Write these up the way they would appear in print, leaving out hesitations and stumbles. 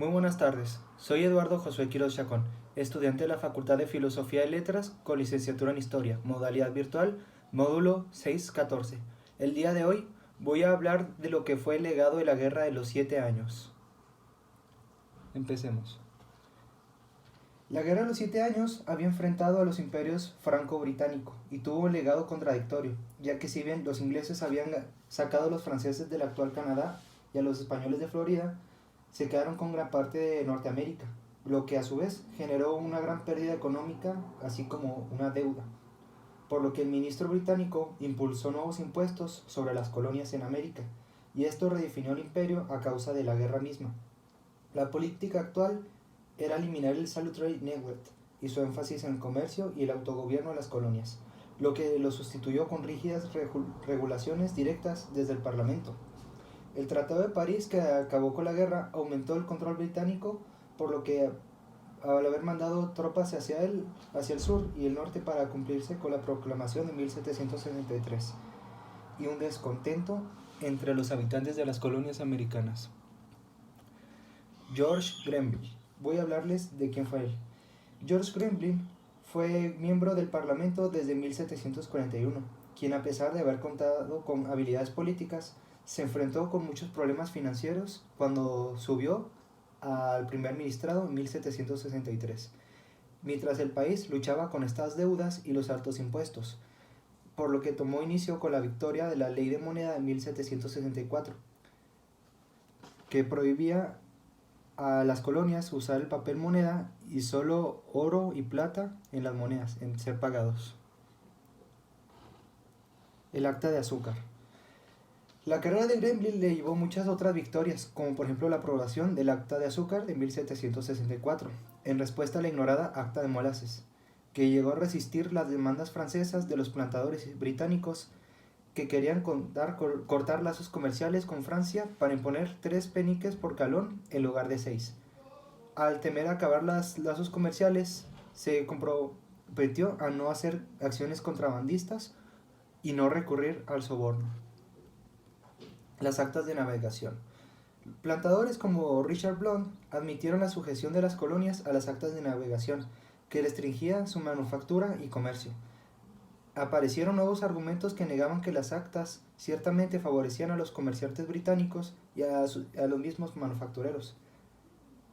Muy buenas tardes, soy Eduardo Josué Quiroz Chacón, estudiante de la Facultad de Filosofía y Letras con licenciatura en Historia, modalidad virtual, módulo 614. El día de hoy voy a hablar de lo que fue el legado de la Guerra de los 7 años. Empecemos. La Guerra de los 7 años había enfrentado a los imperios franco-británico y tuvo un legado contradictorio, ya que si bien los ingleses habían sacado a los franceses del actual Canadá y a los españoles de Florida, se quedaron con gran parte de Norteamérica, lo que a su vez generó una gran pérdida económica, así como una deuda, por lo que el ministro británico impulsó nuevos impuestos sobre las colonias en América, y esto redefinió el imperio a causa de la guerra misma. La política actual era eliminar el Salutary Network y su énfasis en el comercio y el autogobierno de las colonias, lo que lo sustituyó con rígidas regulaciones directas desde el Parlamento. El Tratado de París, que acabó con la guerra, aumentó el control británico, por lo que al haber mandado tropas hacia el sur y el norte para cumplirse con la proclamación de 1763, y un descontento entre los habitantes de las colonias americanas. George Grenville. Voy a hablarles de quién fue él. George Grenville fue miembro del Parlamento desde 1741, quien a pesar de haber contado con habilidades políticas, se enfrentó con muchos problemas financieros cuando subió al primer ministrado en 1763, mientras el país luchaba con estas deudas y los altos impuestos, por lo que tomó inicio con la victoria de la Ley de Moneda de 1764, que prohibía a las colonias usar el papel moneda y solo oro y plata en las monedas, en ser pagados. El Acta de Azúcar. La carrera de Grenville le llevó muchas otras victorias, como por ejemplo la aprobación del Acta de Azúcar de 1764, en respuesta a la ignorada Acta de Molasses, que llegó a resistir las demandas francesas de los plantadores británicos que querían cortar lazos comerciales con Francia para imponer 3 peniques por galón en lugar de 6. Al temer acabar los lazos comerciales, se comprometió a no hacer acciones contrabandistas y no recurrir al soborno. Las actas de navegación. Plantadores como Richard Blount admitieron la sujeción de las colonias a las actas de navegación, que restringía su manufactura y comercio. Aparecieron nuevos argumentos que negaban que las actas ciertamente favorecían a los comerciantes británicos y a los mismos manufactureros,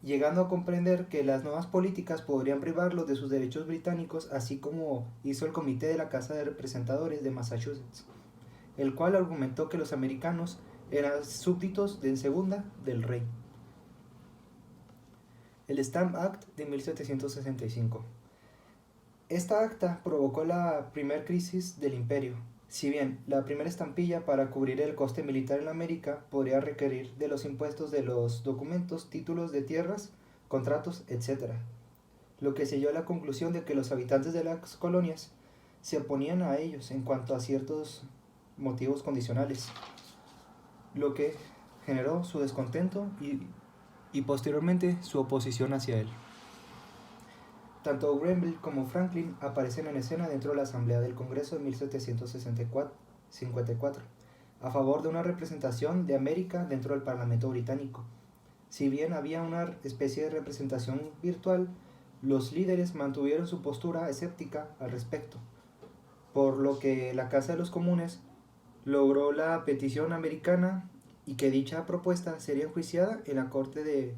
llegando a comprender que las nuevas políticas podrían privarlos de sus derechos británicos, así como hizo el Comité de la Casa de Representadores de Massachusetts, el cual argumentó que los americanos eran súbditos de segunda del rey. El Stamp Act de 1765. Esta acta provocó la primera crisis del imperio. Si bien la primera estampilla para cubrir el coste militar en América podría requerir de los impuestos de los documentos, títulos de tierras, contratos, etc., lo que selló la conclusión de que los habitantes de las colonias se oponían a ellos en cuanto a ciertos motivos condicionales, lo que generó su descontento y posteriormente su oposición hacia él. Tanto Grenville como Franklin aparecen en escena dentro de la Asamblea del Congreso de 1754, a favor de una representación de América dentro del Parlamento británico. Si bien había una especie de representación virtual, los líderes mantuvieron su postura escéptica al respecto, por lo que la Casa de los Comunes logró la petición americana y que dicha propuesta sería enjuiciada en la corte de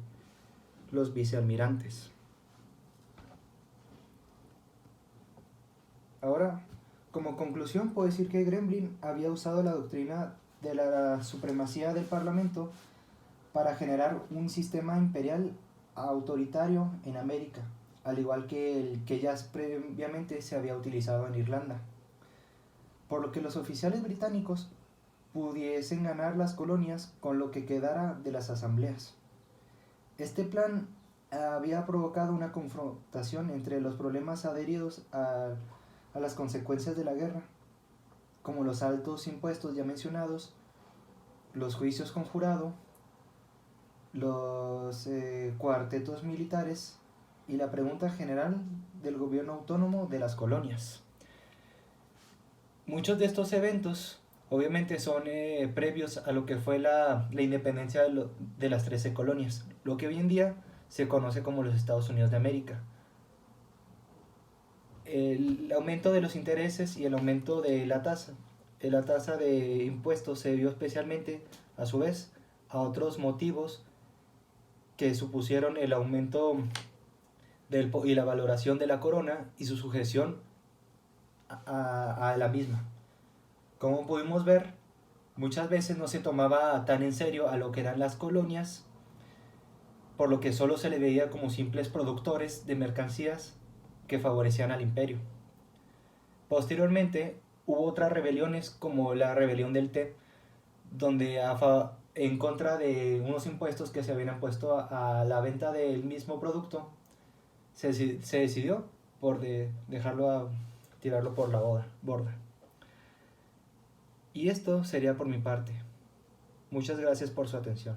los vicealmirantes. Ahora, como conclusión, puedo decir que Grenville había usado la doctrina de la supremacía del Parlamento para generar un sistema imperial autoritario en América, al igual que el que ya previamente se había utilizado en Irlanda, por lo que los oficiales británicos pudiesen ganar las colonias con lo que quedara de las asambleas. Este plan había provocado una confrontación entre los problemas adheridos a las consecuencias de la guerra, como los altos impuestos ya mencionados, los juicios con jurado, los cuartetos militares y la pregunta general del gobierno autónomo de las colonias. Muchos de estos eventos obviamente son previos a lo que fue la independencia de las 13 colonias, lo que hoy en día se conoce como los Estados Unidos de América. El aumento de los intereses y el aumento de la tasa de impuestos se debió especialmente, a su vez, a otros motivos que supusieron el aumento y la valoración de la corona y su sujeción a la misma. Como pudimos ver, muchas veces no se tomaba tan en serio a lo que eran las colonias, por lo que solo se le veía como simples productores de mercancías que favorecían al imperio. Posteriormente hubo otras rebeliones como la rebelión del té, donde en contra de unos impuestos que se habían puesto a la venta del mismo producto, se decidió por tirarlo por la borda. Y esto sería por mi parte. Muchas gracias por su atención.